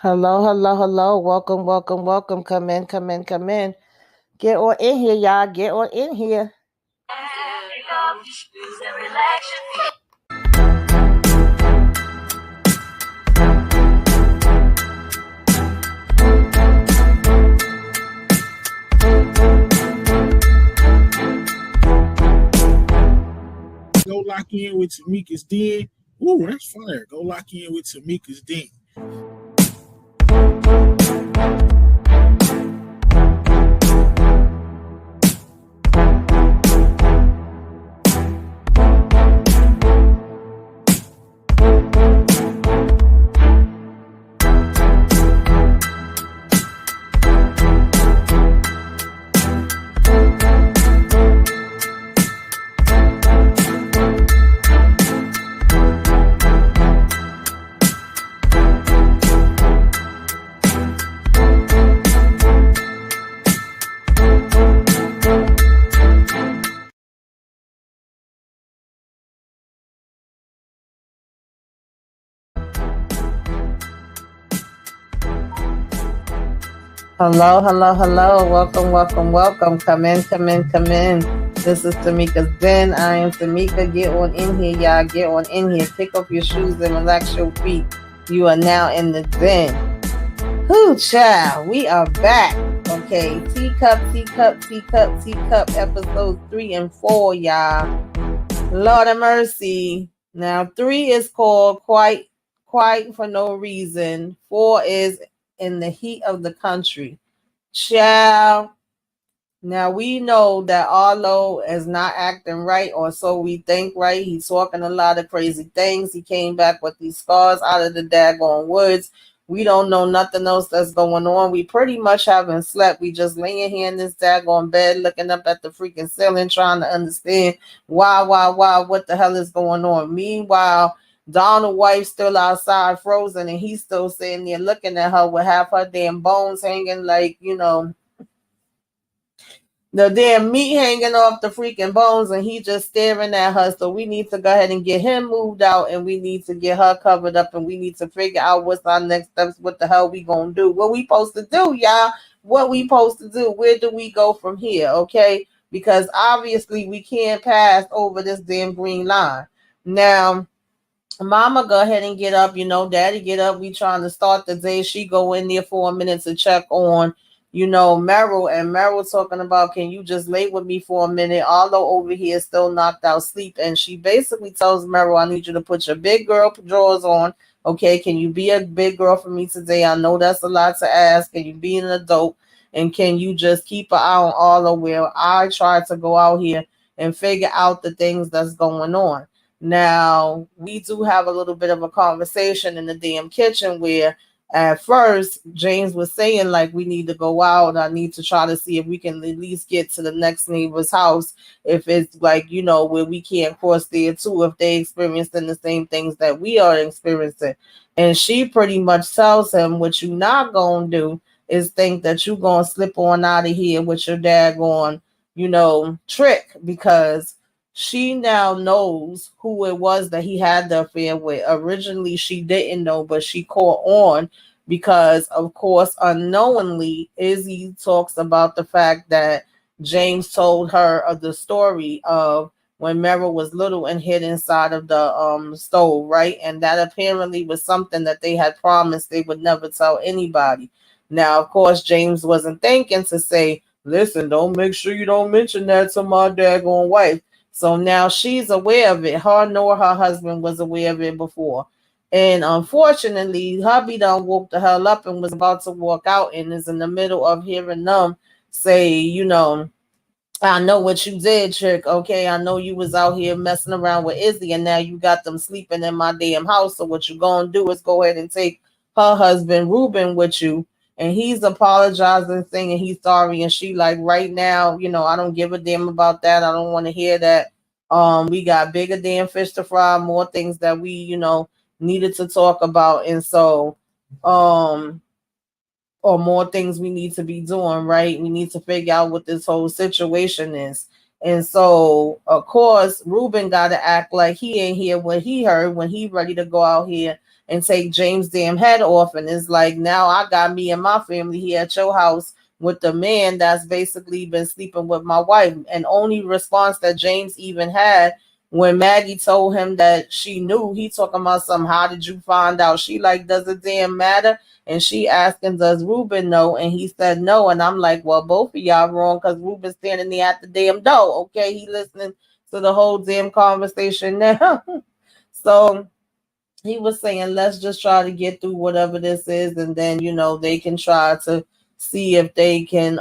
Hello, hello, hello. Welcome, welcome, welcome. Come in, come in, come in. Get on in here, y'all. Get on in here. Go lock in with Tamika's Den. Ooh, that's fire. Go lock in with Tamika's Den. Hello, hello, hello. Welcome, welcome, welcome. Come in, come in, come in. This is Tamika's Den. I am Tamika. Get on in here, y'all. Get on in here. Pick up your shoes and relax your feet. You are now in the Den. Whoo, child. We are back. Okay. Teacup, teacup, teacup, teacup. Episodes 3 and 4, y'all. Lord of mercy. Now, 3 is called Quite for No Reason. 4 is In the Heat of the Country. Child. Now we know that Arlo is not acting right, or so we think, right? He's talking a lot of crazy things. He came back with these scars out of the daggone woods. We don't know nothing else that's going on. We pretty much haven't slept. We just laying here in this daggone bed looking up at the freaking ceiling trying to understand why, what the hell is going on. Meanwhile, Donald wife still outside frozen and he's still sitting there looking at her with half her damn bones hanging like, the damn meat hanging off the freaking bones and he just staring at her. So we need to go ahead and get him moved out and we need to get her covered up and we need to figure out what's our next steps. What the hell we gonna do? What we supposed to do, y'all? What we supposed to do? Where do we go from here? Okay, because obviously we can't pass over this damn green line. Now, Mama, go ahead and get up. Daddy, get up. We trying to start the day. She go in there for a minute to check on, Meryl. And Meryl talking about, can you just lay with me for a minute? Although over here still knocked out sleep. And she basically tells Meryl, I need you to put your big girl drawers on. Okay, can you be a big girl for me today? I know that's a lot to ask. Can you be an adult? And can you just keep an eye on Arlo where I try to go out here and figure out the things that's going on? Now, we do have a little bit of a conversation in the damn kitchen where at first James was saying, like, we need to go out. I need to try to see if we can at least get to the next neighbor's house. If it's like, where we can't cross there too, if they experiencing the same things that we are experiencing. And she pretty much tells him, what you not going to do is think that you going to slip on out of here with your daggone, trick, because she now knows who it was that he had the affair with. Originally, she didn't know, but she caught on because, of course, unknowingly, Izzy talks about the fact that James told her of the story of when Meryl was little and hid inside of the stove, right? And that apparently was something that they had promised they would never tell anybody. Now, of course, James wasn't thinking to say, listen, don't make sure you don't mention that to my daggone wife. So now she's aware of it. Her nor her husband was aware of it before. And unfortunately, hubby done woke the hell up and was about to walk out and is in the middle of hearing them say, I know what you did, chick. Okay, I know you was out here messing around with Izzy and now you got them sleeping in my damn house. So what you gonna do is go ahead and take her husband Ruben with you. And he's apologizing, saying he's sorry. And she like, right now, I don't give a damn about that. I don't want to hear that. We got bigger damn fish to fry, more things that we, needed to talk about. And so, or more things we need to be doing, right? We need to figure out what this whole situation is. And so, of course, Ruben got to act like he ain't hear what he heard when he ready to go out here and take James' damn head off. And it's like, now I got me and my family here at your house with the man that's basically been sleeping with my wife. And only response that James even had when Maggie told him that she knew, he talking about some, how did you find out? She like, does it damn matter? And she asking, does Ruben know? And he said no. And I'm like, well, both of y'all wrong, because Ruben's standing there at the damn door. Okay, he listening to the whole damn conversation now. So he was saying, let's just try to get through whatever this is, and then they can try to see if they can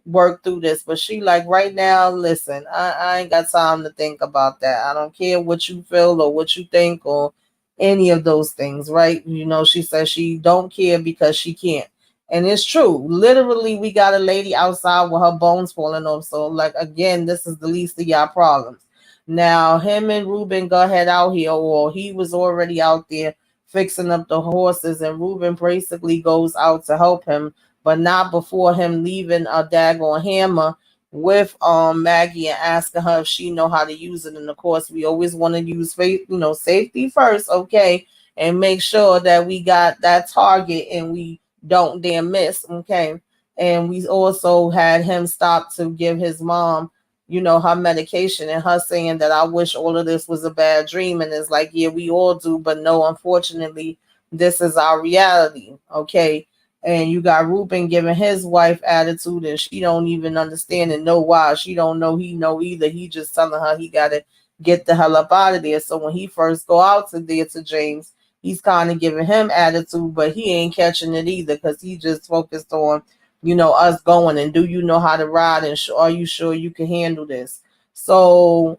work through this. But she like, right now, listen, I ain't got time to think about that. I don't care what you feel or what you think or any of those things, right? She says she don't care because she can't. And it's true. Literally, we got a lady outside with her bones falling off. So, like, again, this is the least of y'all problems. Now, him and Ruben go ahead out here, or he was already out there fixing up the horses, and Ruben basically goes out to help him, but not before him leaving a daggone hammer with Maggie and asking her if she know how to use it. And of course, we always want to use safety first, okay, and make sure that we got that target and we don't damn miss, okay. And we also had him stop to give his mom her medication, and her saying that I wish all of this was a bad dream. And it's like, yeah, we all do, but no, unfortunately, this is our reality, okay. And you got Ruben giving his wife attitude, and she don't even understand and know why. She don't know he know either. He just telling her he gotta get the hell up out of there. So when he first go out to there to James, he's kind of giving him attitude, but he ain't catching it either, because he just focused on us going, and do you know how to ride, and are you sure you can handle this? So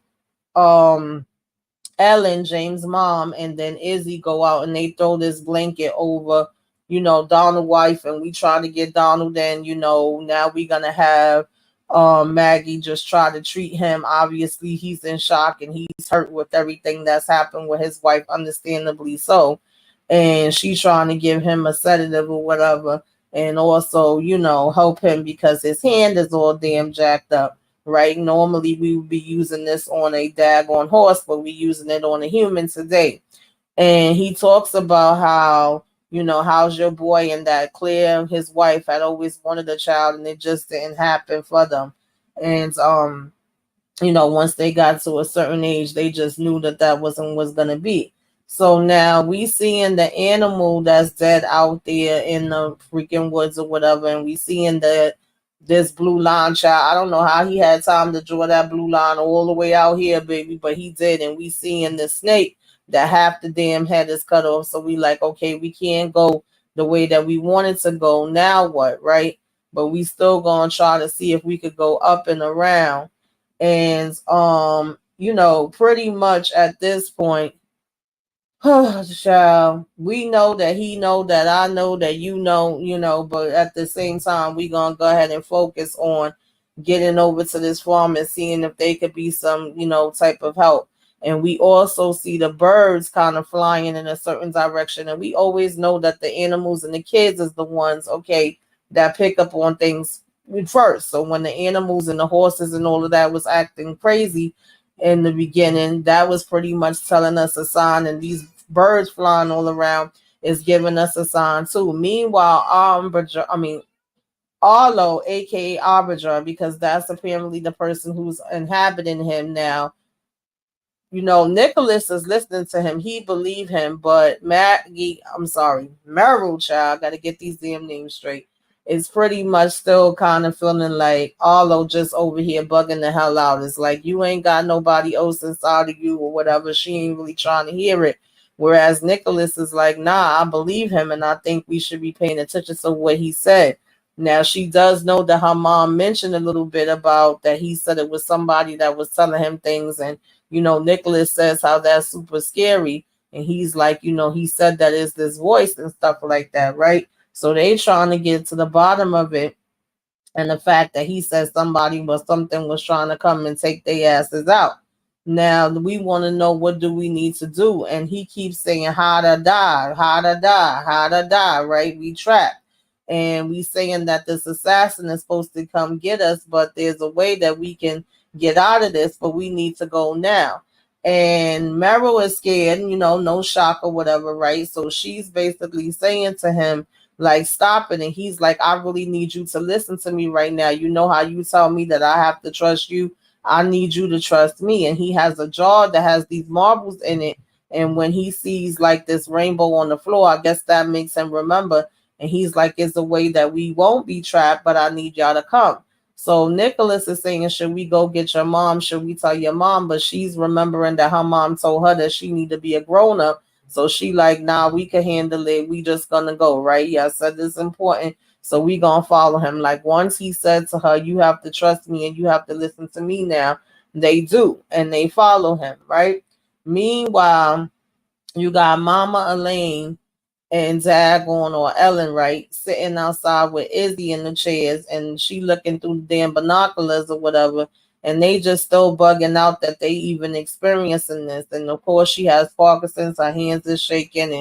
Ellen, James' mom, and then Izzy go out and they throw this blanket over, Donald's wife, and we try to get Donald. Then, now we're gonna have Maggie just try to treat him. Obviously, he's in shock and he's hurt with everything that's happened with his wife, understandably so. And she's trying to give him a sedative or whatever, and also, help him because his hand is all damn jacked up, right? Normally we would be using this on a daggone horse, but we using it on a human today. And he talks about how, how's your boy, and that Claire, his wife, had always wanted a child and it just didn't happen for them. And once they got to a certain age, they just knew that that wasn't what's gonna be. So now we seeing the animal that's dead out there in the freaking woods or whatever, and we seeing that this blue line child. I don't know how he had time to draw that blue line all the way out here, baby, but he did. And we seeing the snake that half the damn head is cut off. So we like, okay, we can't go the way that we wanted to go. Now what, right? But we still gonna try to see if we could go up and around. And pretty much at this point, child, we know that he know that I know that but at the same time, we gonna go ahead and focus on getting over to this farm and seeing if they could be some, type of help. And we also see the birds kind of flying in a certain direction. And we always know that the animals and the kids is the ones, okay, that pick up on things first. So when the animals and the horses and all of that was acting crazy in the beginning, that was pretty much telling us a sign. And these birds flying all around is giving us a sign too. Meanwhile, Arlo, aka Arbiter, because that's apparently the person who's inhabiting him now. Nicholas is listening to him. He believe him, but Merrill child, got to get these damn names straight. Is pretty much still kind of feeling like Arlo just over here bugging the hell out. It's like, you ain't got nobody else inside of you or whatever. She ain't really trying to hear it. Whereas Nicholas is like, nah, I believe him, and I think we should be paying attention to what he said. Now, she does know that her mom mentioned a little bit about that he said it was somebody that was telling him things, and Nicholas says how that's super scary. And he's like, he said that is this voice and stuff like that, right? So they trying to get to the bottom of it. And the fact that he says somebody or something was trying to come and take their asses out. Now we want to know, what do we need to do? And he keeps saying, how to die, how to die, how to die, right? We trapped. And we saying that this assassin is supposed to come get us, but there's a way that we can get out of this, but we need to go now. And Meryl is scared, no shock or whatever, right? So she's basically saying to him, like, stop it. And he's like, I really need you to listen to me right now. You know how you tell me that I have to trust you? I need you to trust me. And he has a jar that has these marbles in it. And when he sees like this rainbow on the floor, I guess that makes him remember. And he's like, it's a way that we won't be trapped, but I need y'all to come. So Nicholas is saying, should we go get your mom? Should we tell your mom? But she's remembering that her mom told her that she need to be a grown up. So she like, nah, we can handle it. We just gonna go, right? Yeah, I said this is important. So we gonna follow him. Like once he said to her, you have to trust me and you have to listen to me now. They do, and they follow him, right? Meanwhile, you got Mama Elaine and Dagon or Ellen, right, sitting outside with Izzy in the chairs, and she looking through the damn binoculars or whatever, and they just still bugging out that they even experiencing this. And of course, she has Parkinson's, her hands is shaking,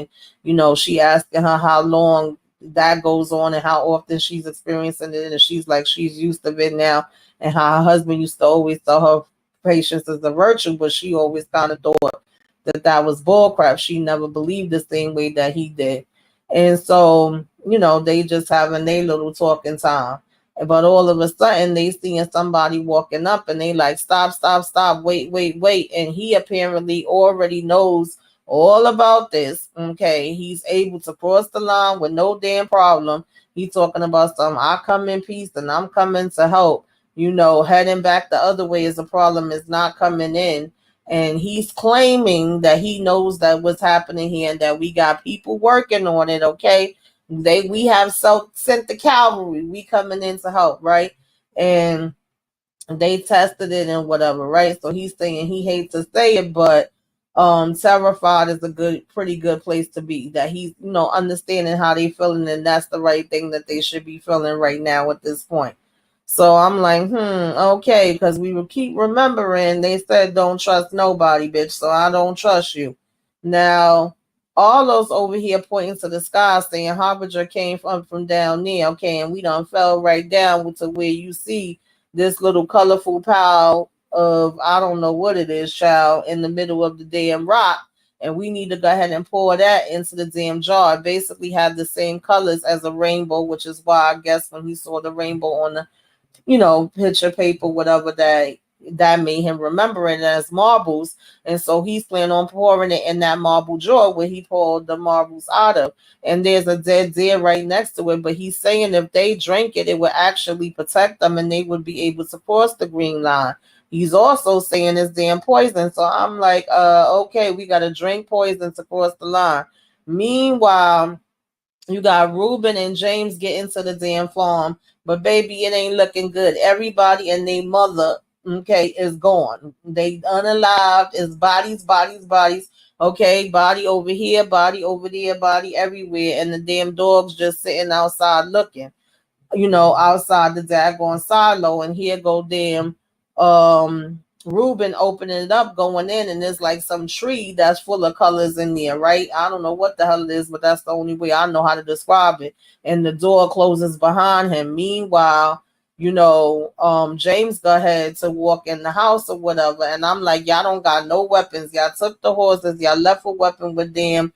and she asking her how long that goes on and how often she's experiencing it, and she's like she's used to it now, and how her husband used to always tell her patience is a virtue, but she always kind of thought that was bullcrap. She never believed the same way that he did. And so, they just having their little talking time. But all of a sudden they seeing somebody walking up and they like, stop, stop, stop, wait, wait, wait. And he apparently already knows all about this. Okay. He's able to cross the line with no damn problem. He talking about some, I come in peace and I'm coming to help. Heading back the other way is a problem, is not coming in, and he's claiming that he knows that what's happening here and that we got people working on it. Okay, we have sent the cavalry, we coming in to help, right? And they tested it and whatever, right? So he's saying he hates to say it, but terrified is a pretty good place to be, that he's understanding how they feeling, and that's the right thing that they should be feeling right now at this point. So I'm like, okay, because we will keep remembering they said don't trust nobody, bitch. So I don't trust you. Now, all those over here pointing to the sky saying Harbinger came from down there, okay, and we done fell right down to where you see this little colorful pile of, I don't know what it is, child, in the middle of the damn rock. And we need to go ahead and pour that into the damn jar. It basically had the same colors as a rainbow, which is why I guess when he saw the rainbow on the picture paper, whatever, that made him remember it as marbles. And so he's planning on pouring it in that marble jar where he poured the marbles out of. And there's a dead deer right next to it. But he's saying if they drink it, it would actually protect them and they would be able to cross the green line. He's also saying it's damn poison. So I'm like, okay, we got to drink poison to cross the line. Meanwhile, you got Ruben and James getting to the damn farm, but baby, it ain't looking good. Everybody and their mother, okay, is gone. They unalived. Is bodies, bodies, bodies. Okay, body over here, body over there, body everywhere, and the damn dogs just sitting outside looking, outside the daggone silo, and here go damn Ruben opening it up, going in, and there's like some tree that's full of colors in there, right? I don't know what the hell it is, but that's the only way I know how to describe it. And the door closes behind him. Meanwhile, James go ahead to walk in the house or whatever, and I'm like, y'all don't got no weapons. Y'all took the horses, y'all left a weapon with them.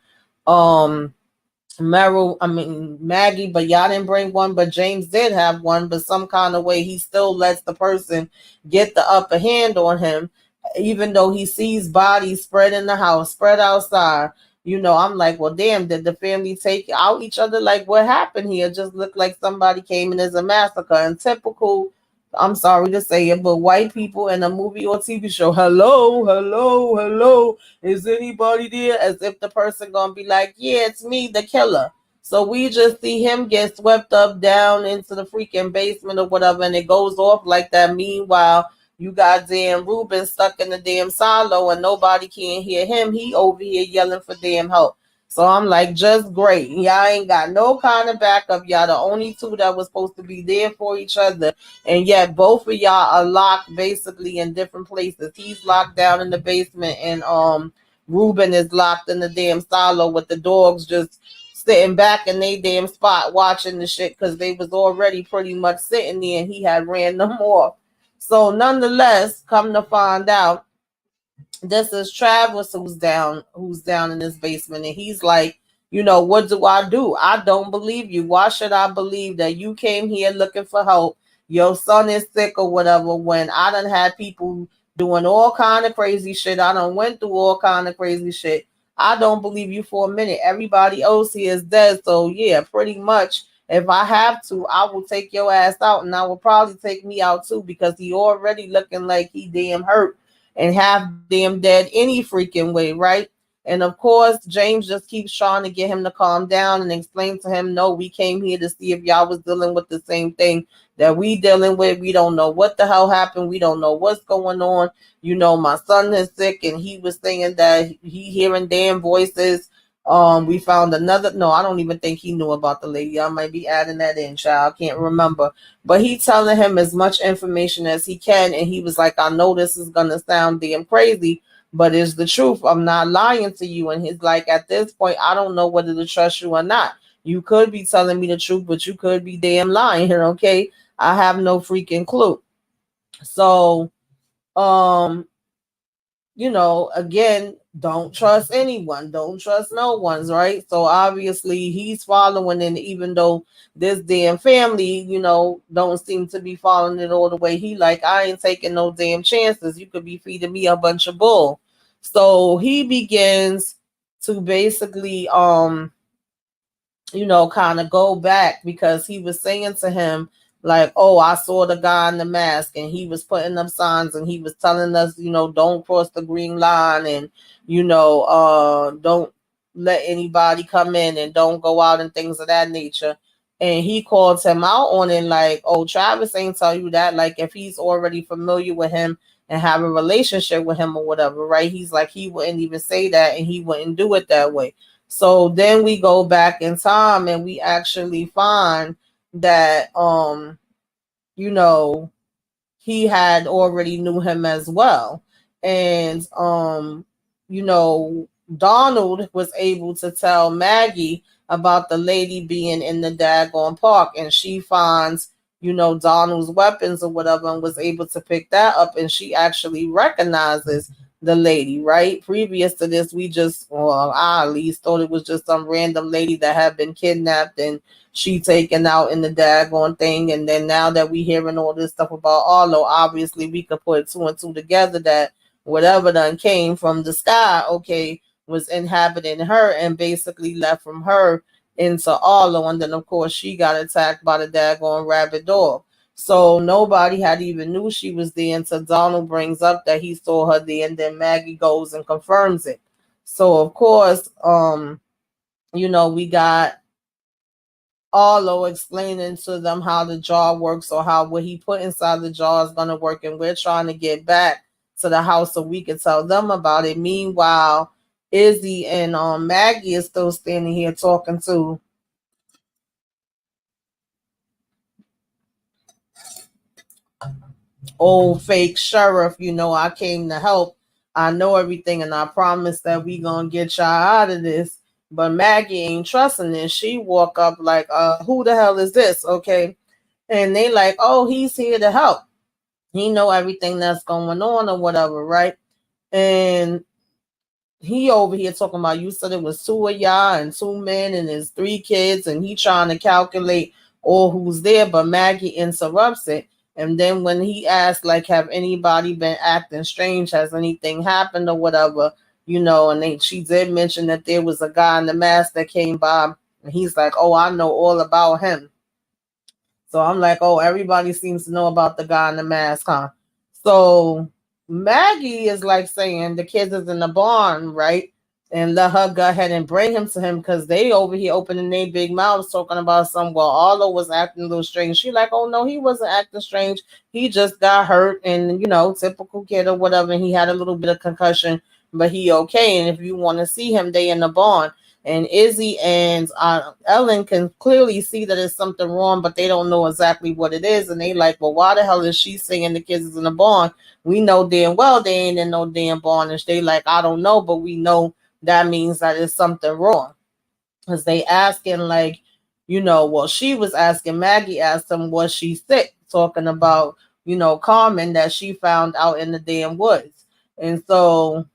Maggie, but y'all didn't bring one, but James did have one, but some kind of way he still lets the person get the upper hand on him, even though he sees bodies spread in the house, spread outside. I'm like, well, damn, did the family take out each other? Like, what happened here? It just looked like somebody came in as a massacre. And typical, I'm sorry to say it, but white people in a movie or TV show, hello, hello, hello, is anybody there? As if the person gonna be like, yeah, it's me, the killer. So we just see him get swept up down into the freaking basement or whatever, and it goes off like that. Meanwhile, you got damn Ruben stuck in the damn silo and nobody can hear him. He over here yelling for damn help. So I'm like, just great. Y'all ain't got no kind of backup. Y'all the only two that was supposed to be there for each other. And yet both of y'all are locked basically in different places. He's locked down in the basement, and Ruben is locked in the damn silo with the dogs just sitting back in they damn spot watching the shit because they was already pretty much sitting there and he had ran them off. So nonetheless, come to find out, This is Travis who's down in this basement, and he's like, what do I do? I don't believe you. Why should I believe that you came here looking for help? Your son is sick or whatever, when I done had people doing all kind of crazy shit. I done went through all kind of crazy shit. I don't believe you for a minute. Everybody else here is dead. So yeah, pretty much if I have to, I will take your ass out, and I will probably take me out too, because he already looking like he damn hurt and half damn dead any freaking way, right? And of course, James just keeps trying to get him to calm down and explain to him, no, we came here to see if y'all was dealing with the same thing that we dealing with. We don't know what the hell happened. We don't know what's going on. My son is sick, and he was saying that he hearing damn voices. We found another. No, I don't even think he knew about the lady. I might be adding that in, child. I can't remember. But he telling him as much information as he can, and he was like, I know this is gonna sound damn crazy, but it's the truth. I'm not lying to you. And he's like, at this point, I don't know whether to trust you or not. You could be telling me the truth, but you could be damn lying, okay? I have no freaking clue. So, um, again, don't trust anyone. Don't trust no one's, right? So obviously he's following, and even though this damn family, don't seem to be following it all the way, he like, I ain't taking no damn chances. You could be feeding me a bunch of bull. So he begins to basically kind of go back, because he was saying to him, like, oh, I saw the guy in the mask, and he was putting up signs, and he was telling us, don't cross the green line, and, don't let anybody come in, and don't go out, and things of that nature. And he called him out on it, like, oh, Travis ain't tell you that. Like, if he's already familiar with him and have a relationship with him or whatever, right? He's like, he wouldn't even say that, and he wouldn't do it that way. So then we go back in time, and we actually find that you know he had already knew him as well. And Donald was able to tell Maggie about the lady being in the daggone park, and she finds Donald's weapons or whatever, and was able to pick that up, and she actually recognizes the lady, right? Previous to this, we just, well, I at least thought it was just some random lady that had been kidnapped and she taken out in the daggone thing. And then now that we hearing all this stuff about Arlo, obviously we could put two and two together, that whatever done came from the sky, okay, was inhabiting her and basically left from her into Arlo. And then of course she got attacked by the daggone rabbit dog. So nobody had even knew she was there until Donald brings up that he saw her there, and then Maggie goes and confirms it. So of course, we got Arlo explaining to them how the jar works, or how what he put inside the jar is gonna work, and we're trying to get back to the house so we can tell them about it. Meanwhile, Izzy and Maggie is still standing here talking to old fake sheriff. I came to help. I know everything, and I promise that we gonna get y'all out of this. But Maggie ain't trusting this. She walk up like, who the hell is this? Okay. And they like, oh, he's here to help. He know everything that's going on or whatever, right? And he over here talking about, you said it was two of y'all and two men and his three kids, and he trying to calculate all who's there, but Maggie interrupts it. And then when he asked, like, have anybody been acting strange? Has anything happened or whatever? And she did mention that there was a guy in the mask that came by, and he's like, oh, I know all about him. So I'm like, oh, everybody seems to know about the guy in the mask, huh? So Maggie is like saying the kids is in the barn, right? And let her go ahead and bring him to him, because they over here opening their big mouths talking about some, well, Arlo was acting a little strange. She like, oh no, he wasn't acting strange. He just got hurt, and typical kid or whatever. And he had a little bit of concussion, but he okay. And if you want to see him, they in the barn. And Izzy and Ellen can clearly see that there's something wrong, but they don't know exactly what it is. And they like, well, why the hell is she saying the kids is in the barn? We know damn well they ain't in no damn barn. And they like, I don't know, but we know that means that there's something wrong. Because they asking like, well, she was asking, Maggie asked him, was she sick? Talking about, Carmen that she found out in the damn woods. And so,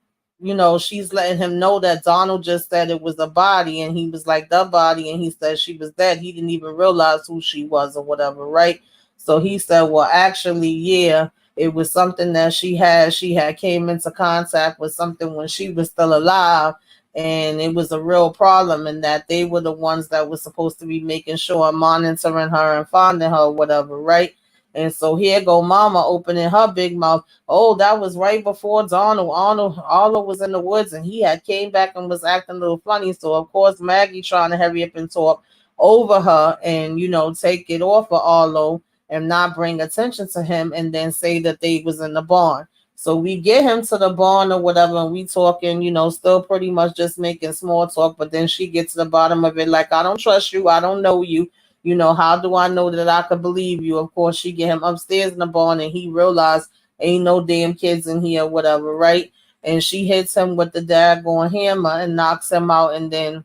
she's letting him know that Donald just said it was a body, and he was like, the body, and he said she was dead. He didn't even realize who she was or whatever, right? So he said, well, actually, yeah, it was something that she had came into contact with something when she was still alive, and it was a real problem, and that they were the ones that were supposed to be making sure monitoring her and finding her, whatever, right? And so here go mama opening her big mouth. Oh, that was right before Donald. Arnold was in the woods, and he had came back and was acting a little funny. So of course Maggie trying to hurry up and talk over her and take it off of Arlo and not bring attention to him, and then say that they was in the barn. So we get him to the barn or whatever, and we talking, still pretty much just making small talk. But then she gets to the bottom of it, like, I don't trust you, I don't know you. How do I know that I could believe you? Of course, she get him upstairs in the barn, and he realized ain't no damn kids in here, whatever, right? And she hits him with the daggone hammer and knocks him out, and then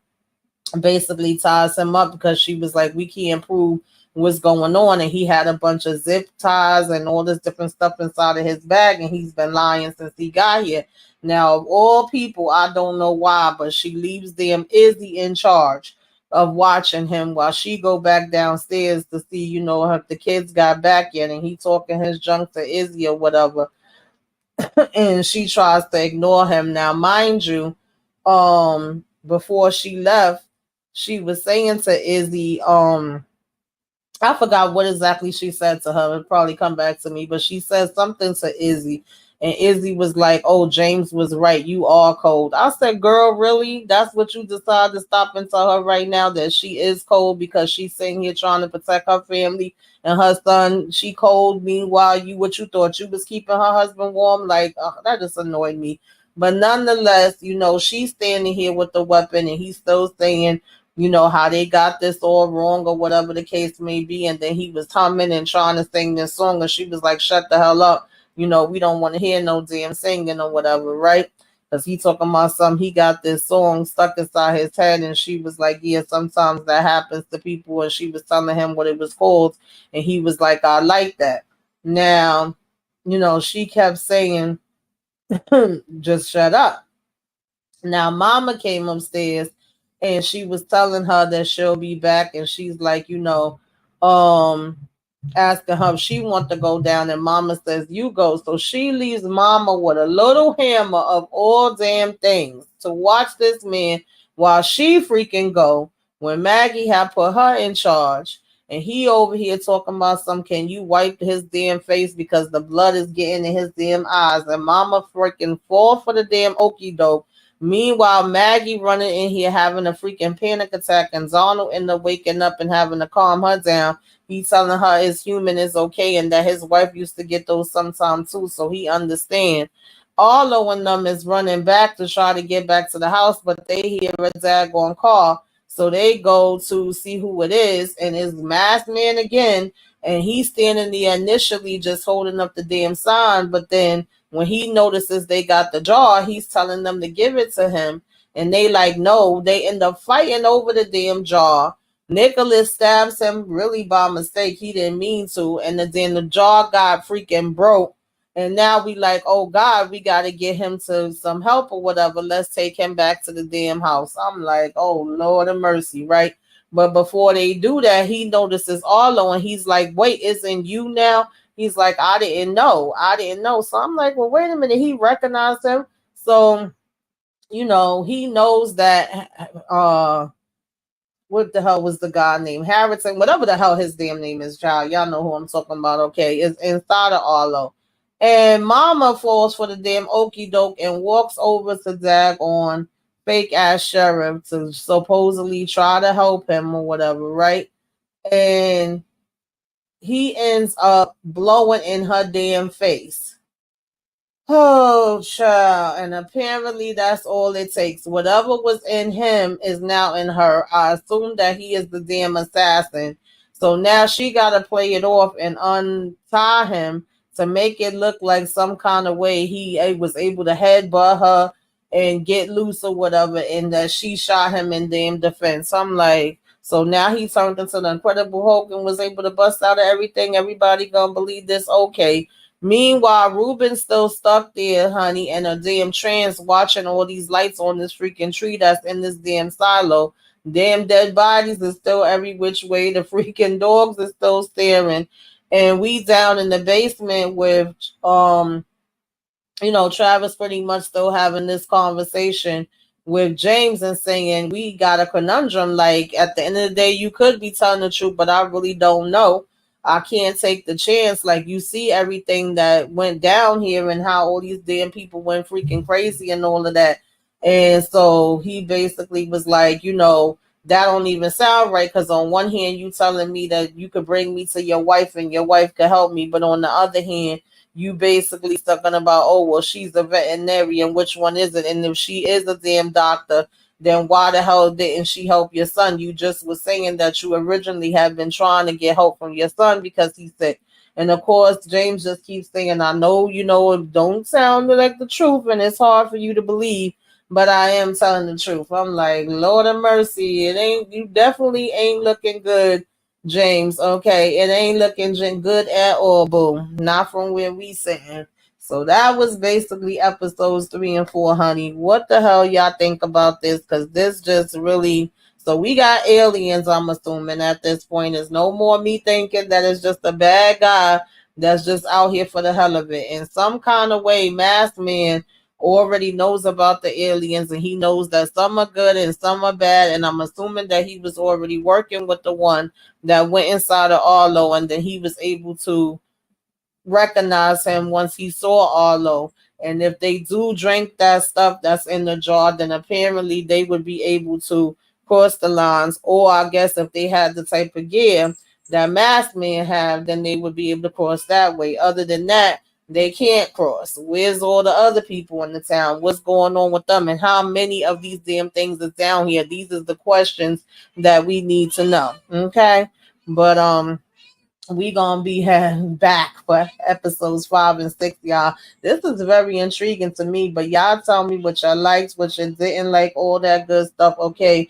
basically ties him up because she was like, we can't prove what's going on. And he had a bunch of zip ties and all this different stuff inside of his bag, and he's been lying since he got here. Now, of all people, I don't know why, but she leaves them Izzy in charge of watching him while she go back downstairs to see, if the kids got back yet, and he talking his junk to Izzy or whatever. And she tries to ignore him. Now, mind you, before she left, she was saying to Izzy, I forgot what exactly she said to her. It'll probably come back to me, but she said something to Izzy, and Izzy was like, "Oh, James was right. You are cold." I said, "Girl, really? That's what you decided to stop and tell her right now, that she is cold because she's sitting here trying to protect her family and her son? She cold. Meanwhile, what you thought you was keeping her husband warm? Like, that just annoyed me." But nonetheless, she's standing here with the weapon, and he's still saying, how they got this all wrong or whatever the case may be. And then he was humming and trying to sing this song, and she was like, shut the hell up. We don't want to hear no damn singing or whatever, right? Because he talking about something, he got this song stuck inside his head, and she was like, yeah, sometimes that happens to people. And she was telling him what it was called, and he was like, I like that. Now, she kept saying, just shut up. Now, mama came upstairs, and she was telling her that she'll be back, and she's like, um, asking her if she want to go down, and mama says, you go. So she leaves mama with a little hammer of all damn things to watch this man while she freaking go, when Maggie had put her in charge. And he over here talking about some, can you wipe his damn face because the blood is getting in his damn eyes? And mama freaking fall for the damn okey doke. Meanwhile, Maggie running in here having a freaking panic attack, and Donald end up waking up and having to calm her down. He's telling her it's human, it's okay, and that his wife used to get those sometimes too, so he understand. Arlo and them is running back to try to get back to the house, but they hear a daggone call. So they go to see who it is, and it's Masked Man again, and he's standing there initially just holding up the damn sign, but then when he notices they got the jar, he's telling them to give it to him. And they like, no, they end up fighting over the damn jar. Nicholas stabs him really by mistake. He didn't mean to. And then the jar got freaking broke. And now we like, oh God, we got to get him to some help or whatever. Let's take him back to the damn house. I'm like, oh Lord of mercy, right? But before they do that, he notices Arlo, and he's like, wait, isn't you now? He's like, I didn't know. I didn't know. So I'm like, well, wait a minute. He recognized him. So, he knows that what the hell was the guy named Harrison? Whatever the hell his damn name is, child. Y'all know who I'm talking about, okay? Is inside of Arlo. And mama falls for the damn okey doke and walks over to Dag on fake ass sheriff to supposedly try to help him or whatever, right? And he ends up blowing in her damn face. Oh, child. And apparently that's all it takes. Whatever was in him is now in her. I assume that he is the damn assassin. So now she got to play it off and untie him to make it look like some kind of way he was able to headbutt her and get loose or whatever, and that she shot him in damn defense. I'm like, so now he turned into the Incredible Hulk and was able to bust out of everything. Everybody gonna believe this? Okay. Meanwhile, Ruben's still stuck there, honey, in a damn trance watching all these lights on this freaking tree that's in this damn silo. Damn dead bodies is still every which way. The freaking dogs is still staring. And we down in the basement with Travis pretty much still having this conversation with James and saying, we got a conundrum. Like, at the end of the day, you could be telling the truth, but I really don't know. I can't take the chance. Like, you see everything that went down here and how all these damn people went freaking crazy and all of that. And so he basically was like, that don't even sound right, because on one hand, you telling me that you could bring me to your wife and your wife could help me, but on the other hand, you basically talking about, oh, well, she's a veterinarian. Which one is it? And if she is a damn doctor, then why the hell didn't she help your son? You just was saying that you originally had been trying to get help from your son because he's sick. And of course, James just keeps saying, I know, it don't sound like the truth and it's hard for you to believe, but I am telling the truth. I'm like, Lord of mercy, you definitely ain't looking good, James. Okay, it ain't looking good at all, boo. Not from where we sitting. So that was basically episodes 3 and 4, honey. What the hell y'all think about this? Because this just really. So we got aliens, I'm assuming, at this point. There's no more me thinking that it's just a bad guy that's just out here for the hell of it. In some kind of way, Masked Man already knows about the aliens, and he knows that some are good and some are bad. And I'm assuming that he was already working with the one that went inside of Arlo, and then he was able to recognize him once he saw Arlo. And if they do drink that stuff that's in the jar, then apparently they would be able to cross the lines. Or I guess if they had the type of gear that Masked Man have, then they would be able to cross that way. Other than that, they can't cross. Where's all the other people in the town? What's going on with them? And how many of these damn things is down here? These are the questions that we need to know. Okay. But we gonna be back for episodes 5 and 6, y'all. This is very intriguing to me, but y'all tell me what y'all liked, what you didn't like, all that good stuff. Okay,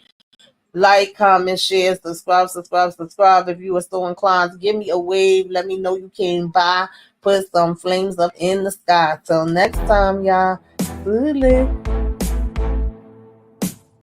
like, comment, share, subscribe, subscribe, subscribe. If you are so inclined, give me a wave. Let me know you came by. Put some flames up in the sky. Till next time, y'all. Good.